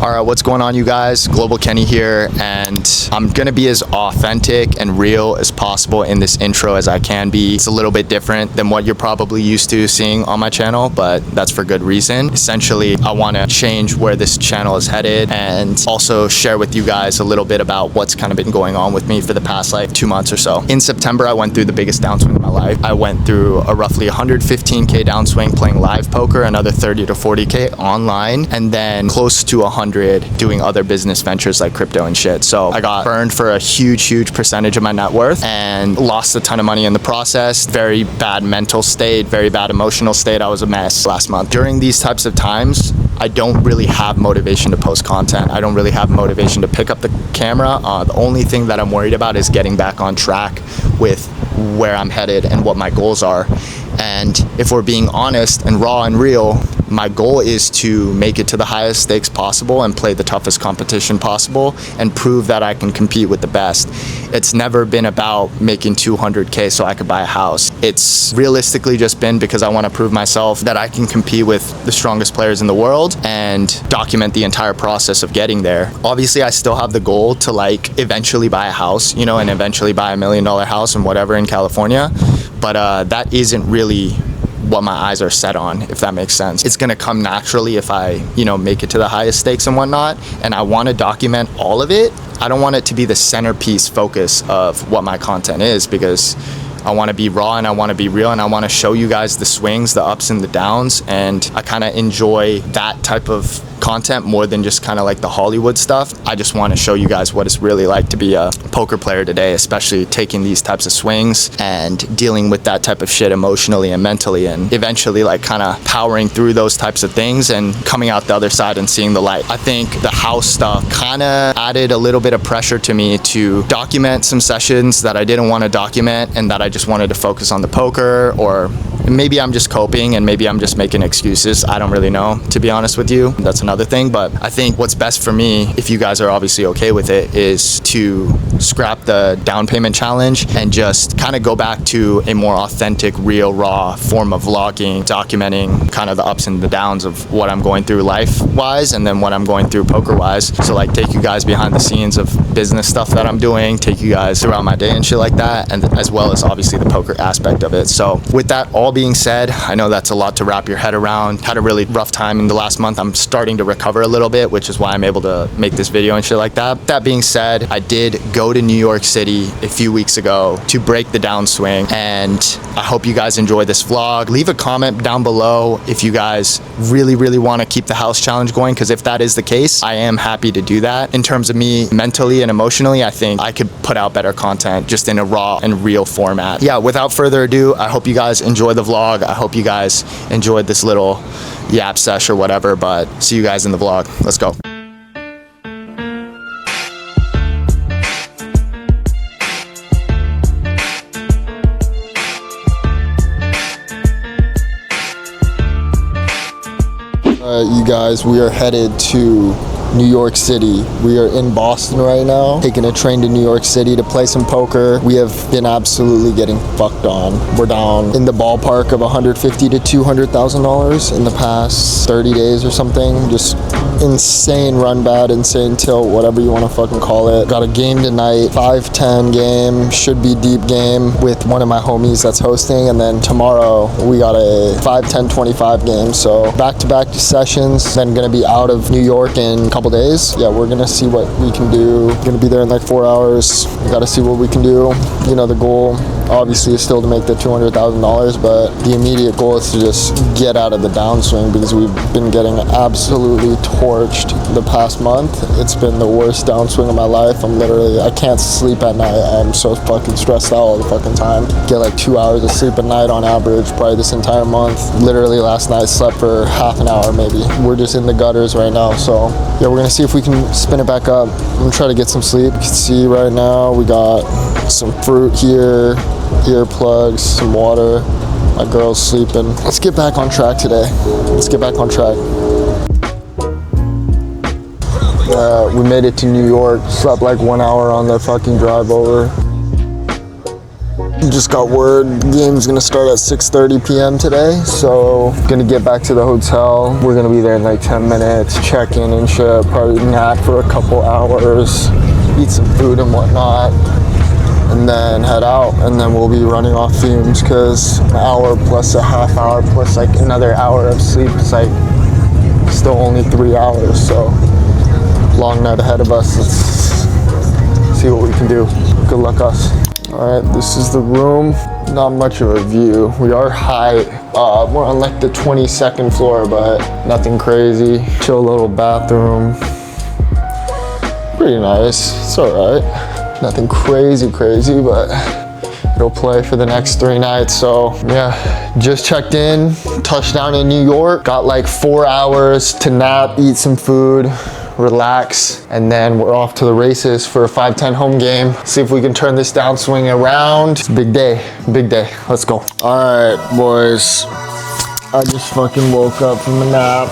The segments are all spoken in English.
Alright, what's going on, you guys? Global Kenny here, and I'm gonna be as authentic and real as possible in this intro as I can be. It's a little bit different than what you're probably used to seeing on my channel, but that's for good reason. Essentially, I want to change where this channel is headed and also share with you guys a little bit about what's kind of been going on with me for the past like 2 months or so. In September, I went through the biggest downswing of my life. I went through a roughly 115K downswing playing live poker, another 30 to 40K online, and then close to 100 doing other business ventures like crypto and shit. So I got burned for a huge percentage of my net worth and lost a ton of money in the process. Very bad mental state, very bad emotional state. I was a mess last month. During these types of times, I don't really have motivation to post content. I don't really have motivation to pick up the camera. The only thing that I'm worried about is getting back on track with where I'm headed and what my goals are. And if we're being honest and raw and real, my goal is to make it to the highest stakes possible and play the toughest competition possible and prove that I can compete with the best. It's never been about making 200K so I could buy a house. It's realistically just been because I want to prove myself that I can compete with the strongest players in the world and document the entire process of getting there. Obviously, I still have the goal to like eventually buy a house, you know, and eventually buy $1 million house and whatever in California. But that isn't really what my eyes are set on, if that makes sense. It's gonna come naturally if I, you know, make it to the highest stakes and whatnot, and I want to document all of it. I don't want it to be the centerpiece focus of what my content is, because I want to be raw and I want to be real and I want to show you guys the swings, the ups and the downs, and I kind of enjoy that type of content more than just kind of like the Hollywood stuff. I just want to show you guys what it's really like to be a poker player today, especially taking these types of swings and dealing with that type of shit emotionally and mentally, and eventually like kind of powering through those types of things and coming out the other side and seeing the light. I think the house stuff kind of added a little bit of pressure to me to document some sessions that I didn't want to document and that I just wanted to focus on the poker, or maybe I'm just coping and maybe I'm just making excuses. I don't really know, to be honest with you. That's another thing, but I think what's best for me, if you guys are obviously okay with it, is to scrap the down payment challenge and just kind of go back to a more authentic, real, raw form of vlogging, documenting kind of the ups and the downs of what I'm going through life-wise and then what I'm going through poker-wise. So like take you guys behind the scenes of business stuff that I'm doing, take you guys throughout my day and shit like that, and as well as obviously the poker aspect of it. So with that all being said, I know that's a lot to wrap your head around. Had a really rough time in the last month. I'm starting to recover a little bit, which is why I'm able to make this video and shit like that. That being said, I did go to New York City a few weeks ago to break the downswing, and I hope you guys enjoy this vlog. Leave a comment down below if you guys really want to keep the house challenge going, because if that is the case, I am happy to do that. In terms of me mentally and emotionally, I think I could put out better content just in a raw and real format. Yeah, without further ado, I hope you guys enjoy the vlog. I hope you guys enjoyed this little yap sesh or whatever, but see you guys in the vlog. Let's go. You guys, we are headed to New York City. We are in Boston right now, taking a train to New York City to play some poker. We have been absolutely getting fucked on. We're down in the ballpark of $150,000 to $200,000 in the past 30 days or something. Just insane run bad, insane tilt, whatever you want to fucking call it. Got a game tonight, 5-10 game, should be deep game with one of my homies that's hosting, and then tomorrow we got a 5-10-25 game. So back-to-back sessions, then gonna be out of New York in a couple days. Yeah, we're gonna see what we can do. Gonna be there in like 4 hours. We gotta see what we can do. You know, the goal obviously is still to make the $200,000, but the immediate goal is to just get out of the downswing, because we've been getting absolutely torched the past month. It's been the worst downswing of my life. I can't sleep at night. I'm so fucking stressed out all the fucking time. Get like 2 hours of sleep a night on average, probably this entire month. Literally last night slept for half an hour maybe. We're just in the gutters right now, so yeah, we're gonna see if we can spin it back up. I'm gonna try to get some sleep. You can see right now we got some fruit here, earplugs, some water. My girl's sleeping. Let's get back on track today. Let's get back on track. We made it to New York. Slept like 1 hour on the fucking drive over. Just got word the game's gonna start at 6:30 p.m. today, so gonna get back to the hotel. We're gonna be there in like 10 minutes, check in and shit, probably nap for a couple hours, eat some food and whatnot, and then head out. And then we'll be running off fumes because an hour plus a half hour plus like another hour of sleep is like still only 3 hours, so long night ahead of us. Let's see what we can do. Good luck us. All right, this is the room. Not much of a view. We are high. We're on like the 22nd floor, but nothing crazy. Chill little bathroom. Pretty nice. It's all right. Nothing crazy, but it'll play for the next 3 nights. So yeah, just checked in, touchdown in New York. Got like 4 hours to nap, eat some food, relax, and then we're off to the races for a 5-10 home game. See if we can turn this downswing around. It's a big day, big day. Let's go. All right, boys. I just fucking woke up from a nap.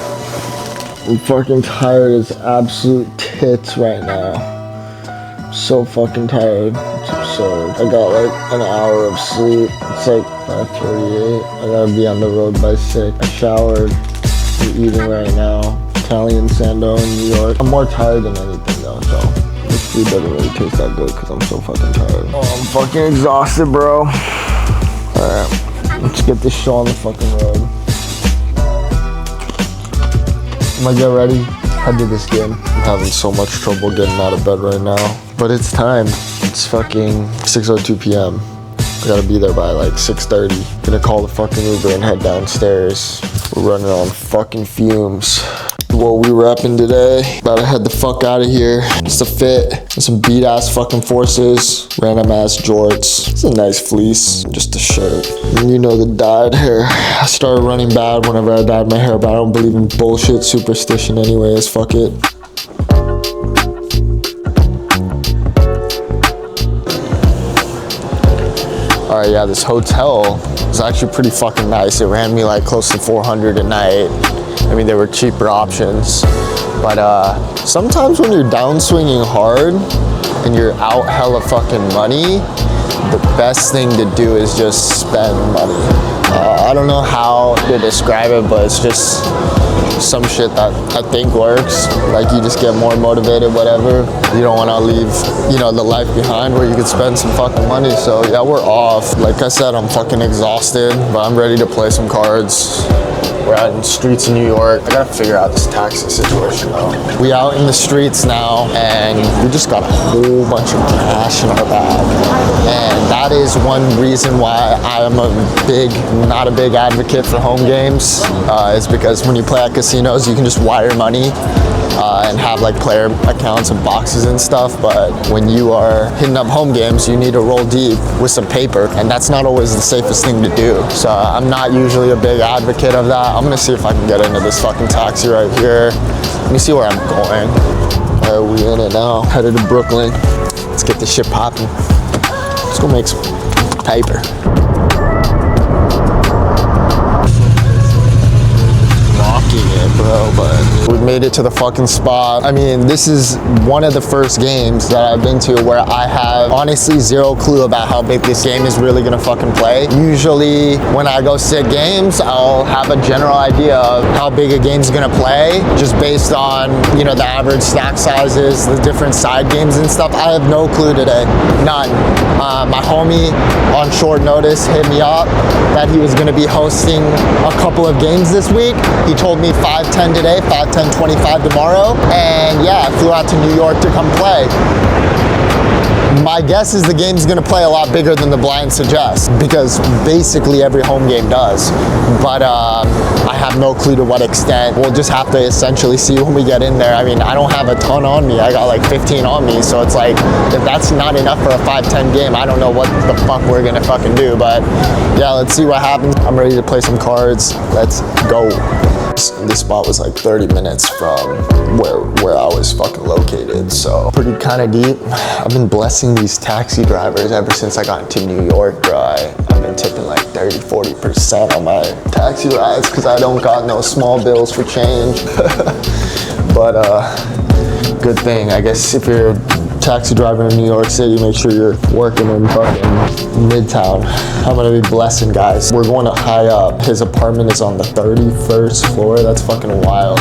I'm fucking tired as absolute tits right now. I'm so fucking tired. It's absurd. I got like an hour of sleep. It's like 5:48. I gotta be on the road by 6. I showered. I'm eating right now. Italian Sando in New York. I'm more tired than anything though, so this food doesn't really taste that good because I'm so fucking tired. Oh, I'm fucking exhausted, bro. Alright, let's get this show on the fucking road. I'm gonna get ready, head to this game. I'm having so much trouble getting out of bed right now, but it's time. It's fucking 6:02 p.m. I gotta be there by like 6:30. Gonna call the fucking Uber and head downstairs. We're running on fucking fumes. What we repping today. About to head the fuck out of here. Just a fit and some beat ass fucking forces. Random ass jorts. It's a nice fleece. Just a shirt. And you know the dyed hair. I started running bad whenever I dyed my hair, but I don't believe in bullshit superstition anyways. Fuck it. Alright, yeah, this hotel is actually pretty fucking nice. It ran me like close to $400 a night. I mean, there were cheaper options, but sometimes when you're downswinging hard and you're out hella fucking money, the best thing to do is just spend money. I don't know how to describe it, but it's just some shit that I think works. Like, you just get more motivated, whatever. You don't want to leave, you know, the life behind where you could spend some fucking money. So yeah, we're off. Like I said, I'm fucking exhausted, but I'm ready to play some cards. We're out in the streets of New York. I gotta figure out this taxi situation though. We out in the streets now, and we just got a whole bunch of cash in our bag. And that is one reason why I am not a big advocate for home games, is because when you play at casinos, you can just wire money and have like player accounts and boxes and stuff. But when you are hitting up home games, you need to roll deep with some paper, and that's not always the safest thing to do. So I'm not usually a big advocate of that. I'm gonna see if I can get into this fucking taxi right here. Let me see where I'm going. All right, we in it now. Headed to Brooklyn. Let's get this shit popping. Let's go make some paper. It, bro, but we've made it to the fucking spot. I mean, this is one of the first games that I've been to where I have honestly zero clue about how big this game is really gonna fucking play. Usually when I go sit games, I'll have a general idea of how big a game's gonna play just based on, you know, the average stack sizes, the different side games and stuff. I have no clue today, none. My homie on short notice hit me up that he was gonna be hosting a couple of games this week. He told me 5-10 today, 5-10, 25 tomorrow, and yeah, I flew out to New York to come play. My guess is the game's gonna play a lot bigger than the blind suggests, because basically every home game does. But I have no clue to what extent. We'll just have to essentially see when we get in there. I mean, I don't have a ton on me. I got like 15 on me, so it's like, if that's not enough for a 5-10 game, I don't know what the fuck we're gonna fucking do. But yeah, let's see what happens. I'm ready to play some cards. Let's go. This spot was like 30 minutes from where I was fucking located, so pretty kind of deep. I've been blessing these taxi drivers ever since I got into New York, bro. I've been tipping like 30-40% on my taxi rides because I don't got no small bills for change. But good thing, I guess, if you're taxi driver in New York City, make sure you're working in fucking Midtown. I'm gonna be blessing guys. We're going to high up. His apartment is on the 31st floor. That's fucking wild.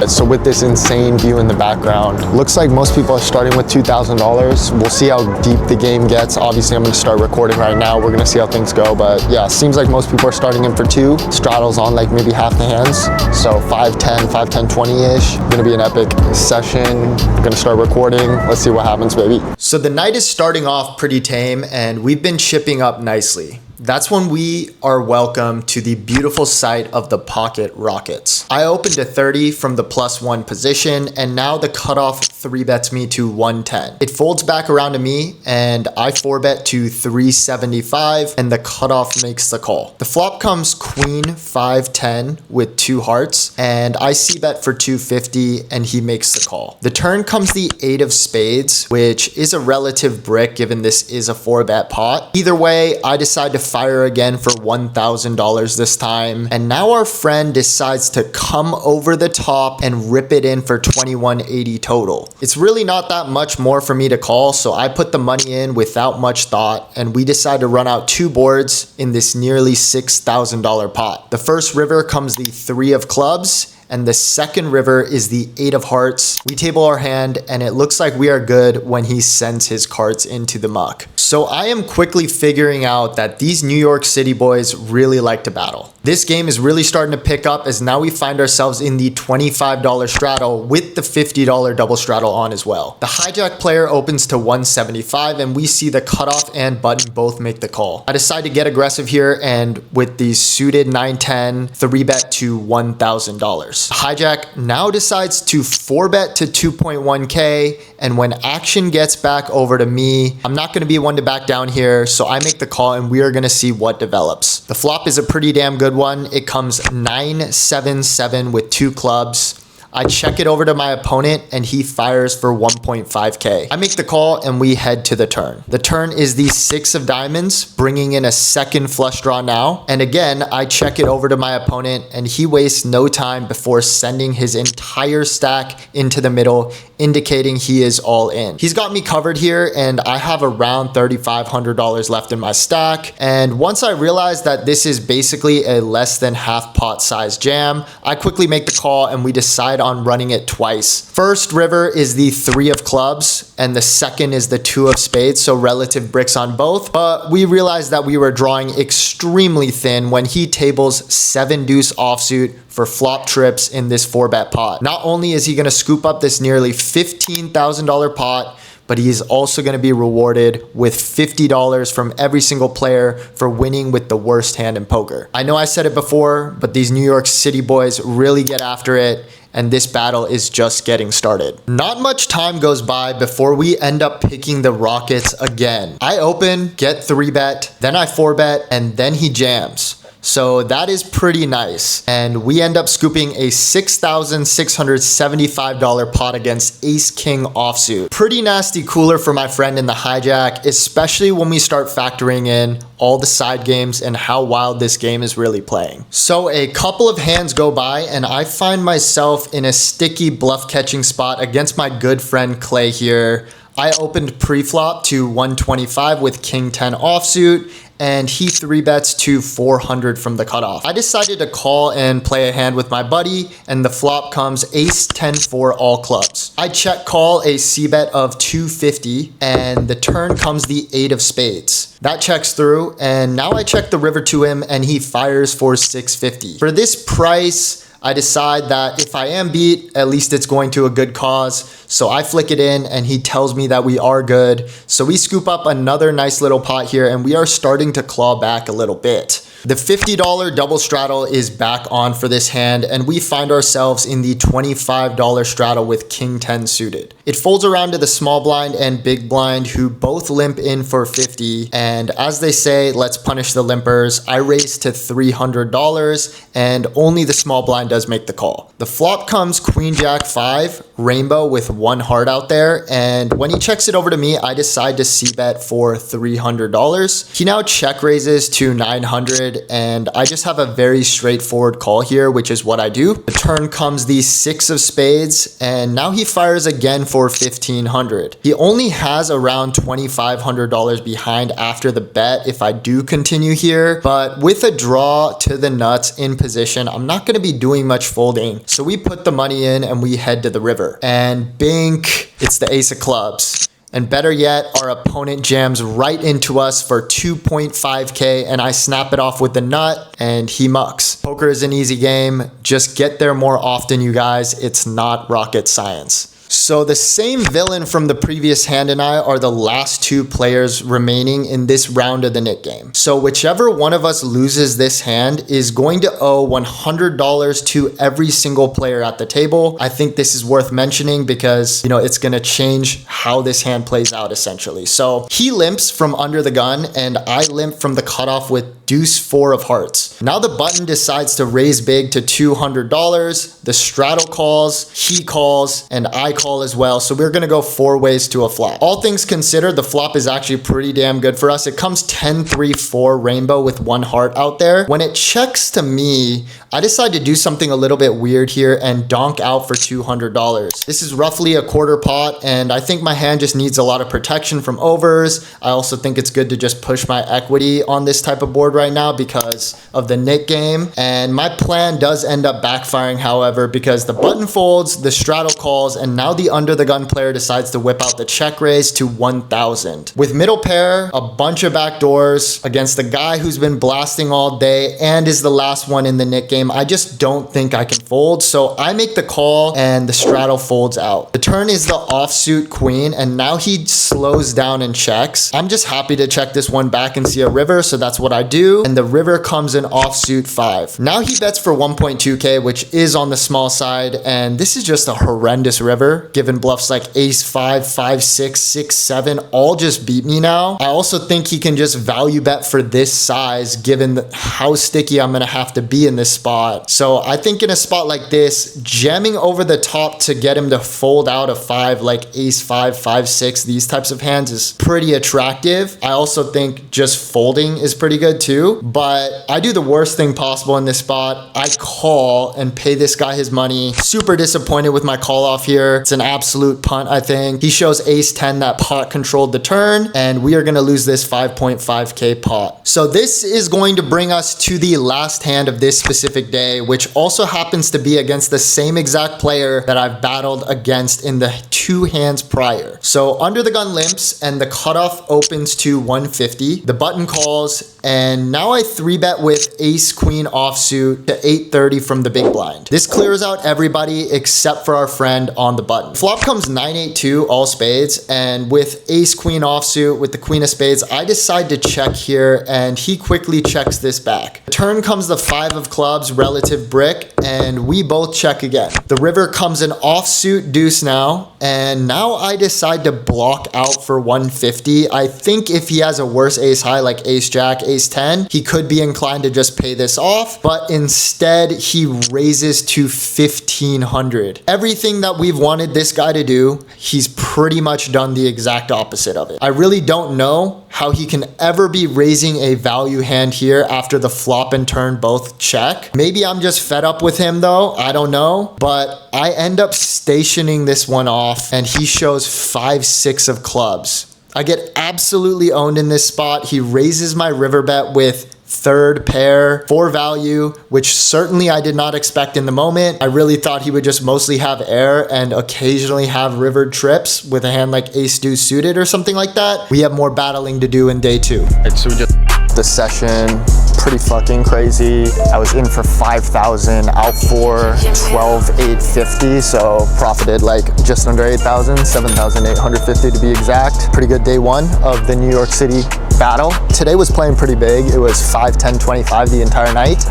So with this insane view in the background, looks like most people are starting with $2,000. We'll see how deep the game gets. Obviously, I'm gonna start recording right now. We're gonna see how things go, but yeah, seems like most people are starting in for 2. Straddle's on like maybe half the hands. So 510, 20-ish. Gonna be an epic session. Gonna start recording. Let's see what happens, baby. So the night is starting off pretty tame and we've been chipping up nicely. That's when we are welcome to the beautiful sight of the pocket rockets. I opened to 30 from the +1 position and now the cutoff 3-bets me to 110. It folds back around to me and I 4-bet to 375 and the cutoff makes the call. The flop comes queen 5-10 with 2 hearts and I c-bet for 250 and he makes the call. The turn comes the 8 of spades, which is a relative brick given this is a 4-bet pot. Either way, I decide to fire again for $1,000 this time. And now our friend decides to come over the top and rip it in for $21.80 total. It's really not that much more for me to call, so I put the money in without much thought and we decide to run out 2 boards in this nearly $6,000 pot. The first river comes the 3 of clubs and the second river is the 8 of hearts. We table our hand and it looks like we are good when he sends his cards into the muck. So I am quickly figuring out that these New York City boys really like to battle. This game is really starting to pick up as now we find ourselves in the $25 straddle with the $50 double straddle on as well. The hijack player opens to 175 and we see the cutoff and button both make the call. I decide to get aggressive here and with the suited 9-10 3-bet to $1,000. Hijack now decides to 4-bet to 2.1k and when action gets back over to me, I'm not going to be one to back down here, so I make the call and we are going to see what develops. The flop is a pretty damn good one. It comes 9-7-7 with 2 clubs. I check it over to my opponent and he fires for 1.5k. I make the call and we head to the turn. The turn is the 6 of diamonds, bringing in a second flush draw now. And again, I check it over to my opponent and he wastes no time before sending his entire stack into the middle, indicating he is all in. He's got me covered here and I have around $3,500 left in my stack. And once I realize that this is basically a less than half pot size jam, I quickly make the call and we decide on running it twice. First river is the 3 of clubs and the second is the 2 of spades, so relative bricks on both. But we realized that we were drawing extremely thin when he tables 7 deuce offsuit for flop trips in this 4-bet pot. Not only is he going to scoop up this nearly $15,000 pot, but he is also going to be rewarded with $50 from every single player for winning with the worst hand in poker. I know I said it before, but these New York City boys really get after it, and this battle is just getting started. Not much time goes by before we end up picking the rockets again. I open, get 3-bet, then I 4-bet, and then he jams. So that is pretty nice. And we end up scooping a $6,675 pot against Ace King offsuit. Pretty nasty cooler for my friend in the hijack, especially when we start factoring in all the side games and how wild this game is really playing. So a couple of hands go by and I find myself in a sticky bluff catching spot against my good friend Clay here. I opened pre-flop to 125 with King 10 offsuit and he 3-bets to 400 from the cutoff. I decided to call and play a hand with my buddy and the flop comes Ace 10-4 all clubs. I check call a c-bet of 250 and the turn comes the 8 of spades. That checks through and now I check the river to him and he fires for 650. For this price, I decide that if I am beat, at least it's going to a good cause. So I flick it in and he tells me that we are good. So we scoop up another nice little pot here and we are starting to claw back a little bit. The $50 double straddle is back on for this hand and we find ourselves in the $25 straddle with King 10 suited. It folds around to the small blind and big blind who both limp in for 50, and as they say, let's punish the limpers. I raise to $300 and only the small blind does make the call. The flop comes Queen Jack 5, rainbow with 1 heart out there. And when he checks it over to me, I decide to c-bet for $300. He now check raises to 900, and I just have a very straightforward call here, which is what I do. The turn comes the 6 of spades, and now he fires again for 1500. He only has around $2,500 behind after the bet if I do continue here, but with a draw to the nuts in position, I'm not going to be doing much folding. So we put the money in and we head to the river, and bink, it's the ace of clubs. And better yet, our opponent jams right into us for 2.5K, and I snap it off with the nut and he mucks. Poker is an easy game. Just get there more often, you guys. It's not rocket science. So the same villain from the previous hand and I are the last 2 players remaining in this round of the Nick game. So whichever one of us loses this hand is going to owe $100 to every single player at the table. I think this is worth mentioning because, you know, it's going to change how this hand plays out essentially. So he limps from under the gun and I limp from the cutoff with deuce 4 of hearts. Now the button decides to raise big to $200. The straddle calls, he calls, and I call as well. So we're gonna go 4 ways to a flop. All things considered, the flop is actually pretty damn good for us. It comes 10-3-4 rainbow with 1 heart out there. When it checks to me, I decide to do something a little bit weird here and donk out for $200. This is roughly a quarter pot, and I think my hand just needs a lot of protection from overs. I also think it's good to just push my equity on this type of board right now because of the Nick game. And my plan does end up backfiring, however, because the button folds, the straddle calls, and now the under the gun player decides to whip out the check raise to 1,000. With middle pair, a bunch of backdoors against the guy who's been blasting all day and is the last one in the Nick game, I just don't think I can fold. So I make the call and the straddle folds out. The turn is the offsuit queen, and now he slows down and checks. I'm just happy to check this one back and see a river, so that's what I do. And the river comes in offsuit 5. Now he bets for 1.2K, which is on the small side, and this is just a horrendous river, given bluffs like ace 5, 5, 6, 6, 7 all just beat me now. I also think he can just value bet for this size, given how sticky I'm gonna have to be in this spot. So I think in a spot like this, jamming over the top to get him to fold out a 5 like ace 5, 5, 6, these types of hands is pretty attractive. I also think just folding is pretty good too, but I do the worst thing possible in this spot. I call and pay this guy his money. Super disappointed with my call off here. It's an absolute punt, I think. He shows ace 10 that pot controlled the turn, and we are gonna lose this 5.5K pot. So this is going to bring us to the last hand of this specific day, which also happens to be against the same exact player that I've battled against in the 2 hands prior. So under the gun limps and the cutoff opens to 150. The button calls, and now I 3-bet with ace queen offsuit to 830 from the big blind. This clears out everybody except for our friend on the button. Flop comes 9-8-2 all spades, and with ace queen offsuit with the queen of spades, I decide to check here, and he quickly checks this back. The turn comes the 5 of clubs relative brick, and we both check again. The river comes an offsuit deuce now, and now I decide to block out for 150. I think if he has a worse ace high like ace jack, ace 10, he could be inclined to just pay this off, but instead he raises to 1500. Everything that we've wanted this guy to do, he's pretty much done the exact opposite of it. I really don't know how he can ever be raising a value hand here after the flop and turn both check. Maybe I'm just fed up with him though, I don't know, but I end up stationing this one off, and he shows 5, 6 of clubs. I get absolutely owned in this spot. He raises my river bet with 3rd pair for value, which certainly I did not expect in the moment. I really thought he would just mostly have air and occasionally have rivered trips with a hand like ace deuce suited or something like that. We have more battling to do in day 2. So we just the session, pretty fucking crazy. I was in for 5,000, out for 12,850, so profited like just under 8,000, 7,850 to be exact. Pretty good day 1 of the New York City battle. Today was playing pretty big. It was 5, 10, 25 the entire night.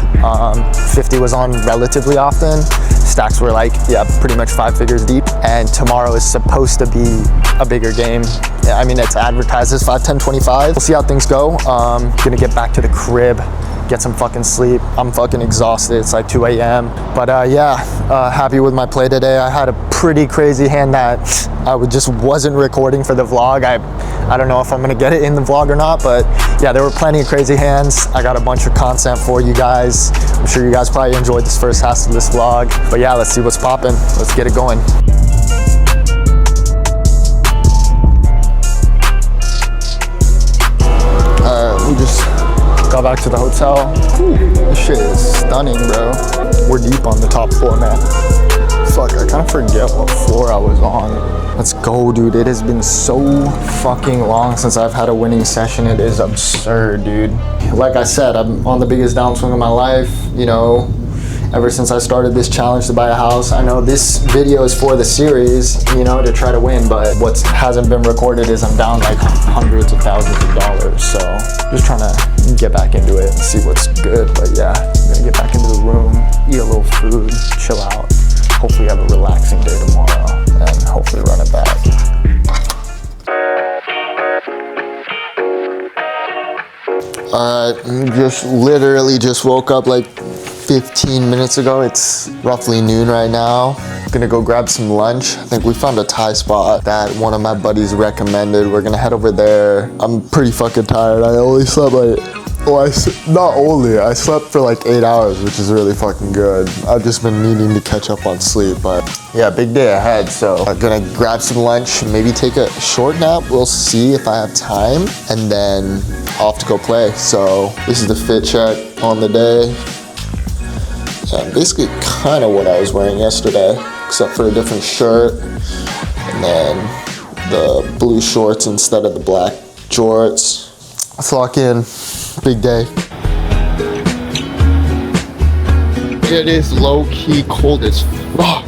50 was on relatively often. Stacks were like, yeah, pretty much 5 figures deep. And tomorrow is supposed to be a bigger game. I mean, it's advertised as 5, 10, 25. We'll see how things go. Gonna get back to the crib get some fucking sleep. I'm fucking exhausted. It's like 2 a.m. But yeah, happy with my play today. I had a pretty crazy hand that I just wasn't recording for the vlog. I don't know if I'm gonna get it in the vlog or not, but yeah, there were plenty of crazy hands. I got a bunch of content for you guys. I'm sure you guys probably enjoyed this first half of this vlog. But yeah, let's see what's popping. Let's get it going. We just got back to the hotel. Ooh, this shit is stunning, bro. We're deep on the top floor, man. Fuck, I kind of forget what floor I was on. Let's go, dude. It has been so fucking long since I've had a winning session. It is absurd, dude. Like I said, I'm on the biggest downswing of my life, you know, ever since I started this challenge to buy a house. I know this video is for the series, you know, to try to win, but what hasn't been recorded is I'm down like hundreds of thousands of dollars. So just trying to get back into it and see what's good. But yeah, I'm gonna get back into the room, eat a little food, chill out. Hopefully have a relaxing day tomorrow and hopefully run it back. Literally just woke up like 15 minutes ago. It's roughly noon right now. I'm gonna go grab some lunch. I think we found a Thai spot that one of my buddies recommended. We're gonna head over there. I'm pretty fucking tired. I only slept like, I slept for like 8 hours, which is really fucking good. I've just been needing to catch up on sleep, but yeah, big day ahead. So I'm gonna grab some lunch, maybe take a short nap. We'll see if I have time, and then off to go play. So this is the fit check on the day. Yeah, basically kind of what I was wearing yesterday, except for a different shirt, and then the blue shorts instead of the black jorts. Let's lock in. Big day. It is low-key cold as fuck.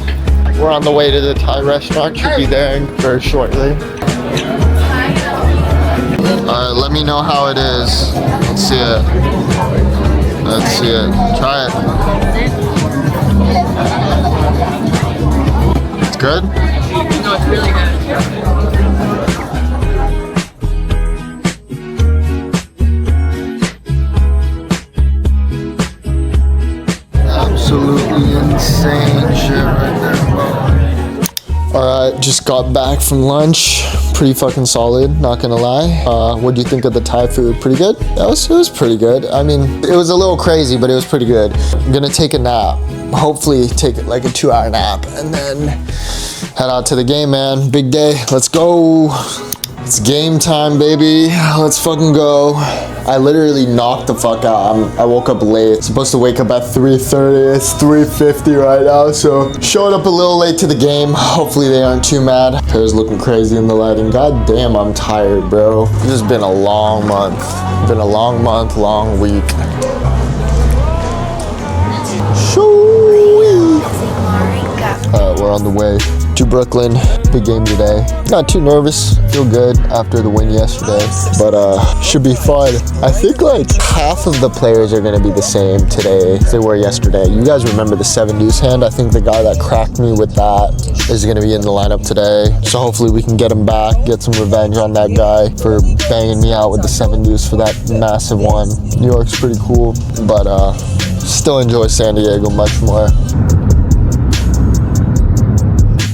We're on the way to the Thai restaurant. Should be there very shortly. Alright, let me know how it is. Let's see it. Let's see it. Try it. It's good? No, it's really good. Absolutely insane shit right there, bro. Alright, just got back from lunch. Pretty fucking solid, not gonna lie. What do you think of the Thai food? Pretty good? It was pretty good. I mean, it was a little crazy, but it was pretty good. I'm gonna take a nap. Hopefully take like a 2-hour nap and then head out to the game, man. Big day. Let's go. It's game time, baby. Let's fucking go. I literally knocked the fuck out. I woke up late. Supposed to wake up at 3:30. It's 3:50 right now, so showed up a little late to the game. Hopefully they aren't too mad. Hair's looking crazy in the lighting. God damn, I'm tired, bro. This has been a long month. Been a long month, long week. Shoo-wee. We're on the way to Brooklyn. Big game today. Not too nervous. Feel good after the win yesterday, but should be fun. I think like half of the players are gonna be the same today as they were yesterday. You guys remember the 7-deuce hand? I think the guy that cracked me with that is gonna be in the lineup today. So hopefully we can get him back, get some revenge on that guy for banging me out with the 7-deuce for that massive one. New York's pretty cool, but still enjoy San Diego much more.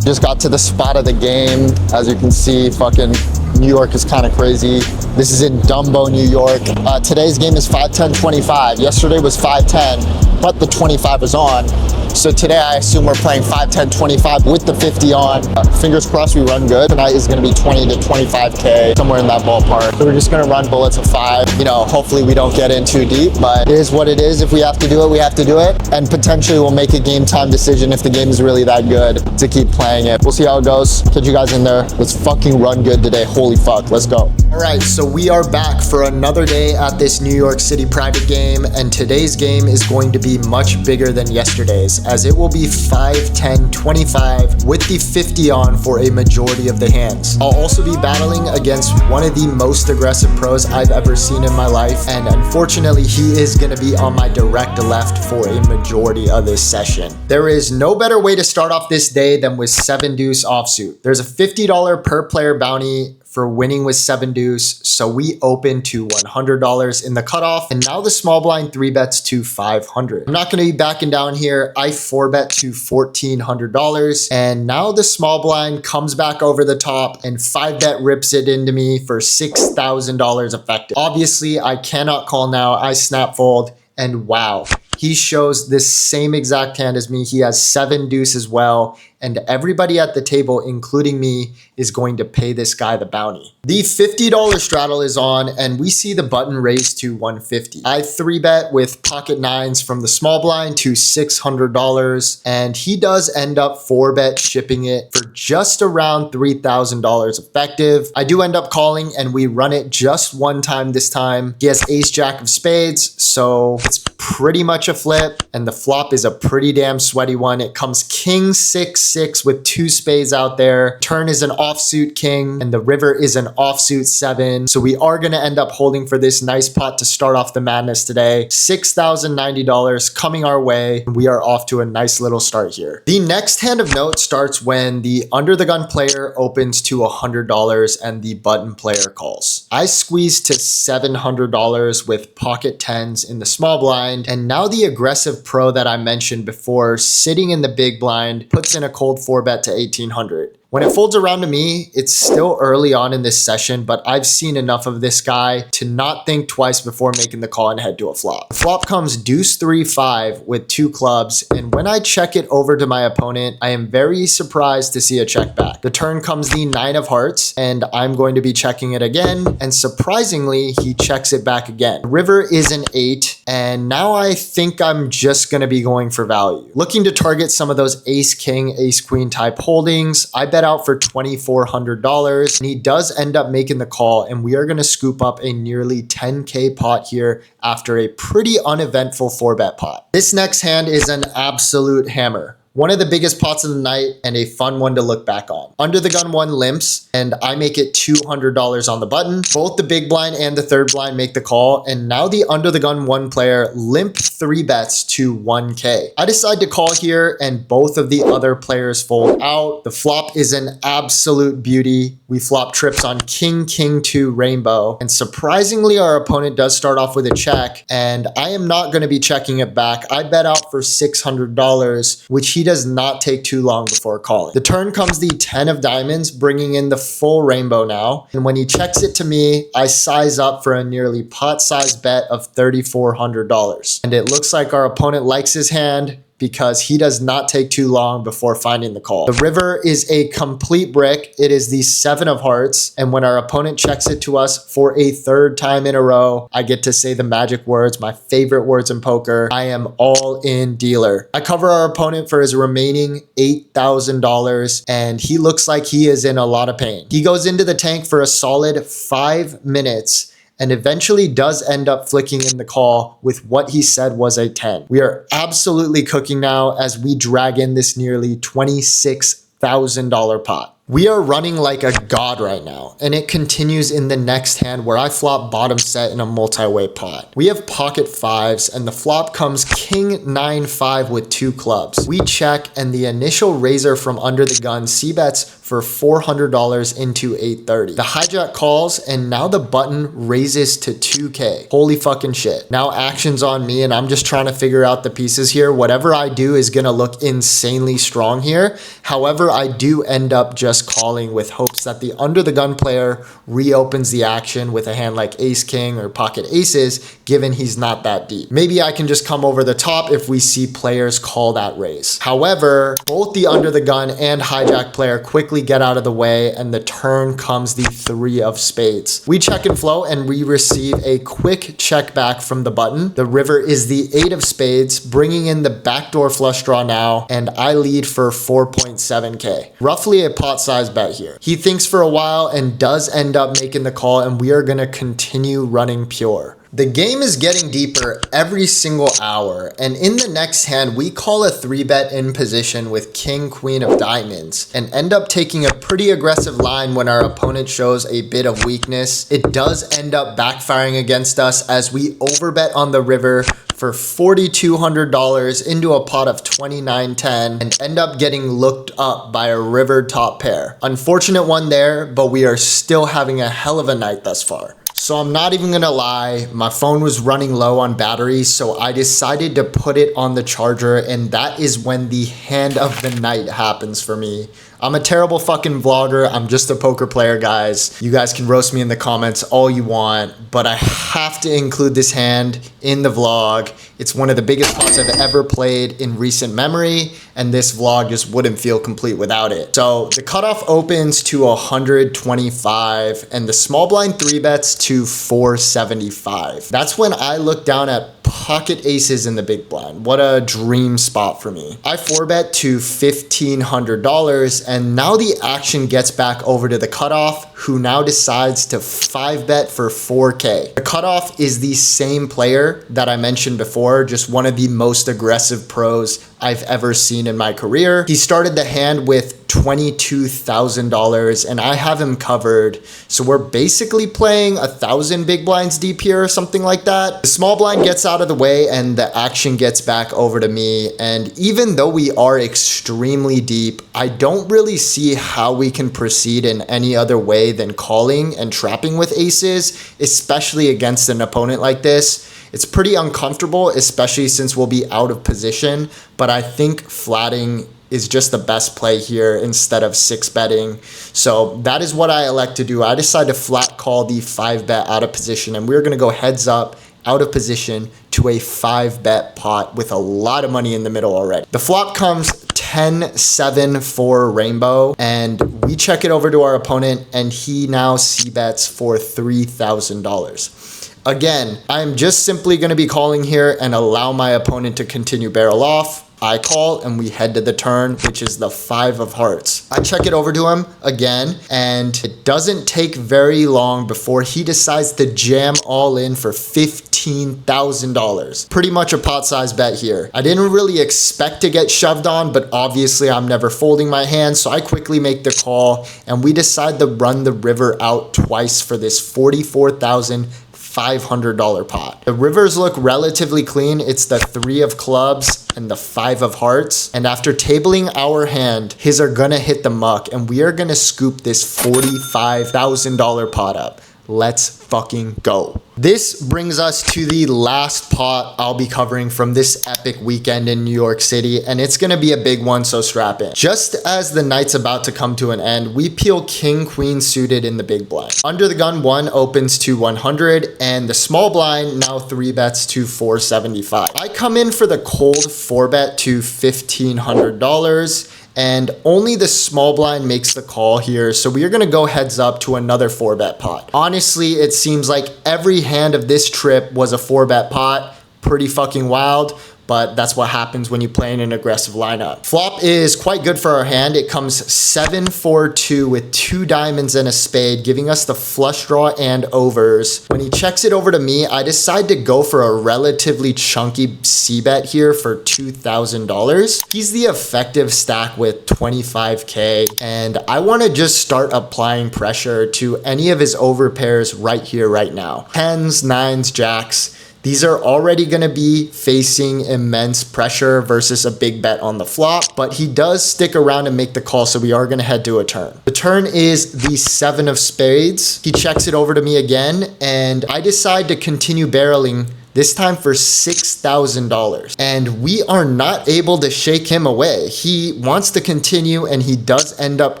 Just got to the spot of the game. As you can see, fucking New York is kind of crazy. This is in Dumbo, New York. Today's game is 5-10-25. Yesterday was 5-10, but the 25 was on. So today I assume we're playing 5-10-25 with the 50 on. Fingers crossed we run good. Tonight is gonna be 20 to 25K, somewhere in that ballpark. So we're just gonna run bullets of 5. You know, hopefully we don't get in too deep, but it is what it is. If we have to do it, we have to do it. And potentially we'll make a game time decision if the game is really that good to keep playing it. We'll see how it goes. Catch you guys in there. Let's fucking run good today. Holy fuck, let's go. All right, so we are back for another day at this New York City private game, and today's game is going to be much bigger than yesterday's, as it will be 5-10-25 with the 50 on for a majority of the hands. I'll also be battling against one of the most aggressive pros I've ever seen in my life, and unfortunately he is going to be on my direct left for a majority of this session. There is no better way to start off this day than with 7-deuce offsuit. There's a $50 per player bounty for winning with 7 deuce. So we open to $100 in the cutoff. And now the small blind 3 bets to 500. I'm not going to be backing down here. I 4 bet to $1,400. And now the small blind comes back over the top and 5 bet rips it into me for $6,000 effective. Obviously, I cannot call now. I snap fold and wow. He shows this same exact hand as me. He has 7 deuce as well. And everybody at the table, including me, is going to pay this guy the bounty. The $50 straddle is on and we see the button raised to $150. I 3 bet with pocket nines from the small blind to $600. And he does end up 4 bet shipping it for just around $3,000 effective. I do end up calling and we run it just one time this time. He has ace jack of spades. So it's pretty much a flip and the flop is a pretty damn sweaty one. It comes king 6-6 with 2 spades out there. Turn is an offsuit king and the river is an offsuit 7. So we are going to end up holding for this nice pot to start off the madness today. $6,090 coming our way. We are off to a nice little start here. The next hand of note starts when the under the gun player opens to $100 and the button player calls. I squeezed to $700 with pocket 10s in the small blind. And now the aggressive pro that I mentioned before, sitting in the big blind, puts in a cold 4 bet to 1800. When it folds around to me, it's still early on in this session, but I've seen enough of this guy to not think twice before making the call and head to a flop. The flop comes deuce 3-5 with 2 clubs, and when I check it over to my opponent, I am very surprised to see a check back. The turn comes the 9 of hearts, and I'm going to be checking it again, and surprisingly, he checks it back again. The river is an 8, and now I think I'm just going to be going for value. Looking to target some of those ace king, ace queen type holdings, I bet out for $2,400 and he does end up making the call and we are going to scoop up a nearly 10K pot here after a pretty uneventful 4 bet pot. This next hand is an absolute hammer. One of the biggest pots of the night and a fun one to look back on. Under the gun 1 limps and I make it $200 on the button. Both the big blind and the third blind make the call and now the under the gun 1 player limp 3 bets to 1K. I decide to call here and both of the other players fold out. The flop is an absolute beauty. We flop trips on king, king 2 rainbow and surprisingly our opponent does start off with a check and I am not going to be checking it back. I bet out for $600 which he does not take too long before calling. The turn comes the 10 of diamonds, bringing in the full rainbow now. And when he checks it to me, I size up for a nearly pot-sized bet of $3,400. And it looks like our opponent likes his hand because he does not take too long before finding the call. The river is a complete brick. It is the 7 of hearts. And when our opponent checks it to us for a 3rd time in a row, I get to say the magic words, my favorite words in poker. I am all in dealer. I cover our opponent for his remaining $8,000 and he looks like he is in a lot of pain. He goes into the tank for a solid 5 minutes and eventually does end up flicking in the call with what he said was a 10. We are absolutely cooking now as we drag in this nearly $26,000 pot. We are running like a god right now, and it continues in the next hand where I flop bottom set in a multi-way pot. We have pocket 5s, and the flop comes king 9-5 with 2 clubs. We check, and the initial raiser from under the gun c-bets for $400 into 830. The hijack calls, and now the button raises to 2K. Holy fucking shit. Now action's on me, and I'm just trying to figure out the pieces here. Whatever I do is gonna look insanely strong here. However, I do end up just calling with hopes that the under the gun player reopens the action with a hand like ace king or pocket aces, given he's not that deep. Maybe I can just come over the top if we see players call that raise. However, both the under the gun and hijack player quickly get out of the way and the turn comes the 3 of spades. We check and flow and we receive a quick check back from the button. The river is the 8 of spades, bringing in the backdoor flush draw now, and I lead for 4.7K. Roughly a pot size bet here. He thinks for a while and does end up making the call, and we are gonna continue running pure. The game is getting deeper every single hour, and in the next hand, we call a 3-bet in position with king, queen of diamonds, and end up taking a pretty aggressive line when our opponent shows a bit of weakness. It does end up backfiring against us as we overbet on the river for $4,200 into a pot of 2910 and end up getting looked up by a river top pair. Unfortunate one there, but we are still having a hell of a night thus far. So I'm not even gonna lie, my phone was running low on battery, so I decided to put it on the charger, and that is when the hand of the night happens for me. I'm a terrible fucking vlogger. I'm just a poker player, guys. You guys can roast me in the comments all you want, but I have to include this hand in the vlog. It's one of the biggest pots I've ever played in recent memory, and this vlog just wouldn't feel complete without it. So the cutoff opens to 125, and the small blind 3-bets to 475. That's when I look down at pocket aces in the big blind. What a dream spot for me. I 4-bet to $1,500, and now the action gets back over to the cutoff, who now decides to 5-bet for 4K. The cutoff is the same player that I mentioned before, just one of the most aggressive pros I've ever seen in my career. He started the hand with $22,000, and I have him covered. So we're basically playing 1,000 big blinds deep here or something like that. The small blind gets out of the way and the action gets back over to me. And even though we are extremely deep, I don't really see how we can proceed in any other way than calling and trapping with aces, especially against an opponent like this. It's pretty uncomfortable, especially since we'll be out of position, but I think flatting is just the best play here instead of 6-betting. So that is what I elect to do. I decide to flat call the 5-bet out of position, and we're gonna go heads up out of position to a 5-bet pot with a lot of money in the middle already. The flop comes 10-7 for rainbow, and we check it over to our opponent, and he now c-bets for $3,000. Again, I'm just simply going to be calling here and allow my opponent to continue barrel off. I call and we head to the turn, which is the 5 of hearts. I check it over to him again, and it doesn't take very long before he decides to jam all in for $15,000. Pretty much a pot size bet here. I didn't really expect to get shoved on, but obviously I'm never folding my hand, so I quickly make the call, and we decide to run the river out twice for this $44,500 pot. The rivers look relatively clean. It's the 3 of clubs and the 5 of hearts. And after tabling our hand, his are gonna hit the muck, and we are gonna scoop this $45,000 pot up. Let's fucking go. This brings us to the last pot I'll be covering from this epic weekend in New York City, and it's gonna be a big one, so strap in. Just as the night's about to come to an end, we peel king queen suited in the big blind. Under the gun 1 opens to 100, and the small blind now 3-bets to 475. I come in for the cold 4-bet to $1,500, and only the small blind makes the call here, so we are gonna go heads up to another 4-bet pot. Honestly, it seems like every hand of this trip was a 4-bet pot. Pretty fucking wild, but that's what happens when you play in an aggressive lineup. Flop is quite good for our hand. It comes 7-4-2 with 2 diamonds and a spade, giving us the flush draw and overs. When he checks it over to me, I decide to go for a relatively chunky c-bet here for $2,000. He's the effective stack with 25K, and I want to just start applying pressure to any of his overpairs right here, right now. 10s, 9s, jacks. These are already going to be facing immense pressure versus a big bet on the flop, but he does stick around and make the call, so we are going to head to a turn. The turn is the 7 of spades. He checks it over to me again, and I decide to continue barreling, this time for $6,000. And we are not able to shake him away. He wants to continue, and he does end up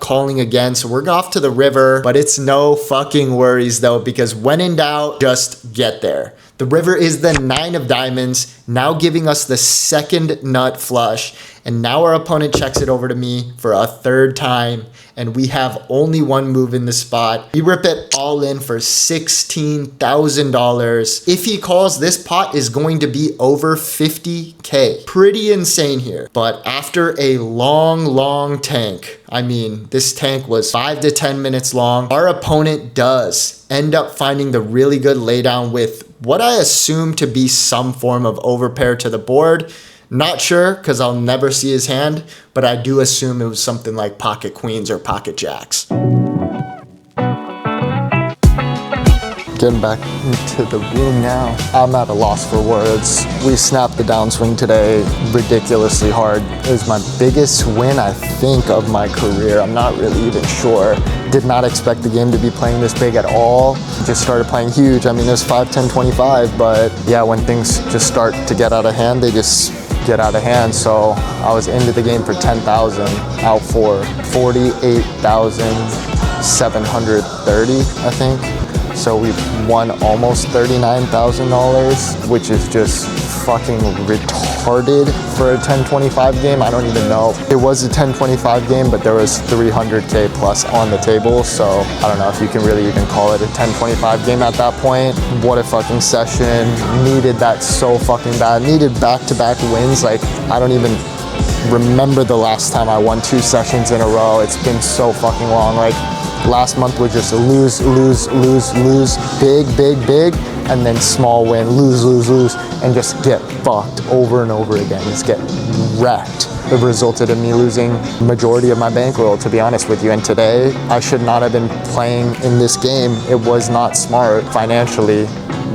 calling again, so we're off to the river, but it's no fucking worries though, because when in doubt, just get there. The river is the 9 of diamonds, now giving us the 2nd nut flush, and now our opponent checks it over to me for a 3rd time, and we have only 1 move in the spot. We rip it all in for $16,000. If he calls, this pot is going to be over 50K. Pretty insane here. But after a long tank, I mean, this tank was 5 to 10 minutes long, our opponent does end up finding the really good laydown with what I assume to be some form of overpair to the board. Not sure, because I'll never see his hand, but I do assume it was something like pocket queens or pocket jacks. Getting back into the room now. I'm at a loss for words. We snapped the downswing today ridiculously hard. It was my biggest win, I think, of my career. I'm not really even sure. Did not expect the game to be playing this big at all. Just started playing huge. I mean, it was 5, 10, 25, but yeah, when things just start to get out of hand, they just get out of hand. So I was into the game for 10,000, out for 48,730, I think. So we won almost $39,000, which is just fucking retarded for a 10-25 game. I don't even know. It was a 10-25 game, but there was 300K plus on the table. So I don't know if you can really even call it a 10-25 game at that point. What a fucking session. Needed that so fucking bad. Needed back-to-back wins. Like, I don't even remember the last time I won 2 sessions in a row. It's been so fucking long. Like, last month was just a lose, lose, lose, lose, big, big, big, and then small win, lose, lose, lose, and just get fucked over and over again. Just get wrecked. It resulted in me losing majority of my bankroll, to be honest with you. And today, I should not have been playing in this game. It was not smart financially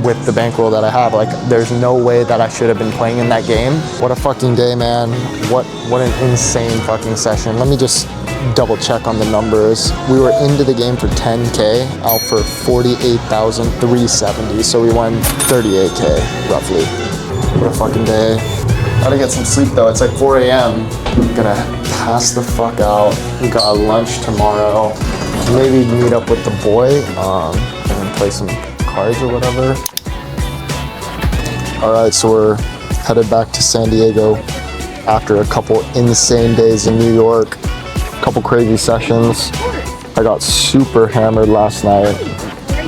with the bankroll that I have. Like, there's no way that I should have been playing in that game. What a fucking day, man. What an insane fucking session. Let me just double check on the numbers. We were into the game for 10K, out for 48,370. So we won 38K roughly. What a fucking day. Gotta get some sleep though. It's like 4 a.m. Gonna pass the fuck out. We got lunch tomorrow. Maybe meet up with the boy and play some cards or whatever. All right, so we're headed back to San Diego after a couple insane days in New York. Couple crazy sessions. I got super hammered last night.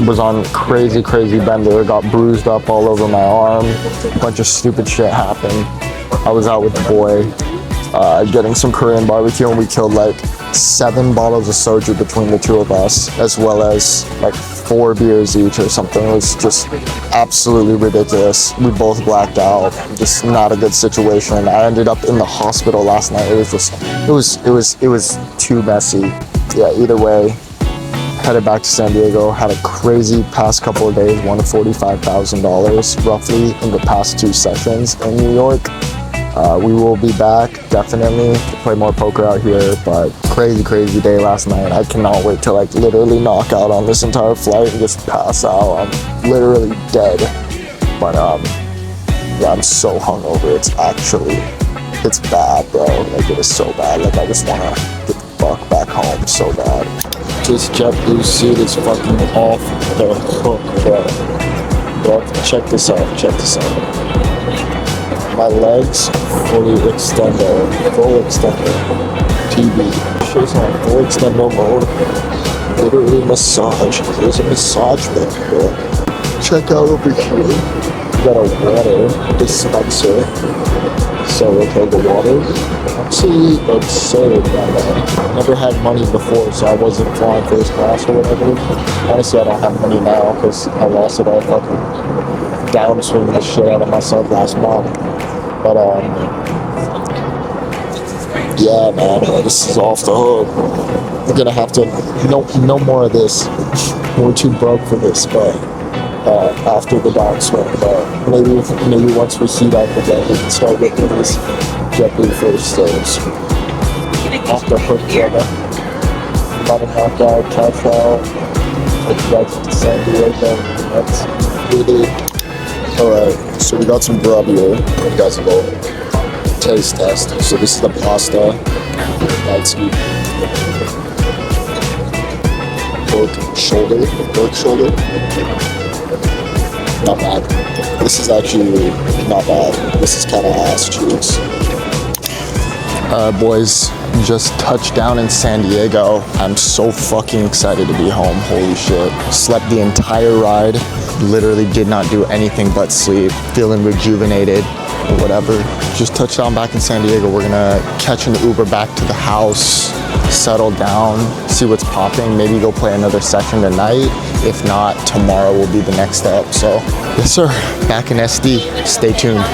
Was on crazy bender. Got bruised up all over my arm. A bunch of stupid shit happened. I was out with the boy getting some Korean barbecue, and we killed like 7 bottles of soju between the 2 of us, as well as like 4 beers each or something. It was just absolutely ridiculous. We both blacked out. Just not a good situation. I ended up in the hospital last night. It was just, it was too messy. Yeah, either way, headed back to San Diego. Had a crazy past couple of days. Won $45,000 roughly in the past 2 sessions in New York. We will be back, definitely, to play more poker out here, but crazy day last night. I cannot wait to like literally knock out on this entire flight and just pass out. I'm literally dead, but yeah, I'm so hungover. It's bad, bro. Like, it is so bad. Like, I just wanna get the fuck back home so bad. This JetBlue suit is fucking off the hook, bro. Bro, check this out, My legs fully extendo, full extendo, TV. Shit's on full extendo mode. Literally massage. There's a massage bed, bro. Check out over here. We got a water dispenser. So okay, the water. Absolutely absurd, man. Never had money before, so I wasn't flying first class or whatever. Honestly, I don't have money now because I lost it all fucking downswinging the shit out of myself last month. But yeah, man, this is off the hook. We're gonna have to no more of this. We're too broke for this, but after the downswing. But maybe once we heat up again, we can start looking at this JetBlue first. So off the hook, brother. About to knock out, cash out. Take you guys to San Diego. That's really. Alright, so we got some grub here. You guys have a taste test. So this is the pasta. That's pork shoulder. Not bad. This is actually not bad. This is kind of ass cheeks. Boys, just touched down in San Diego. I'm so fucking excited to be home. Holy shit. Slept the entire ride. Literally did not do anything but sleep. Feeling rejuvenated or whatever. Just touched down back in San Diego. We're gonna catch an Uber back to the house, settle down, see what's popping. Maybe go play another session tonight. If not, tomorrow will be the next step. So, yes sir, back in SD. Stay tuned.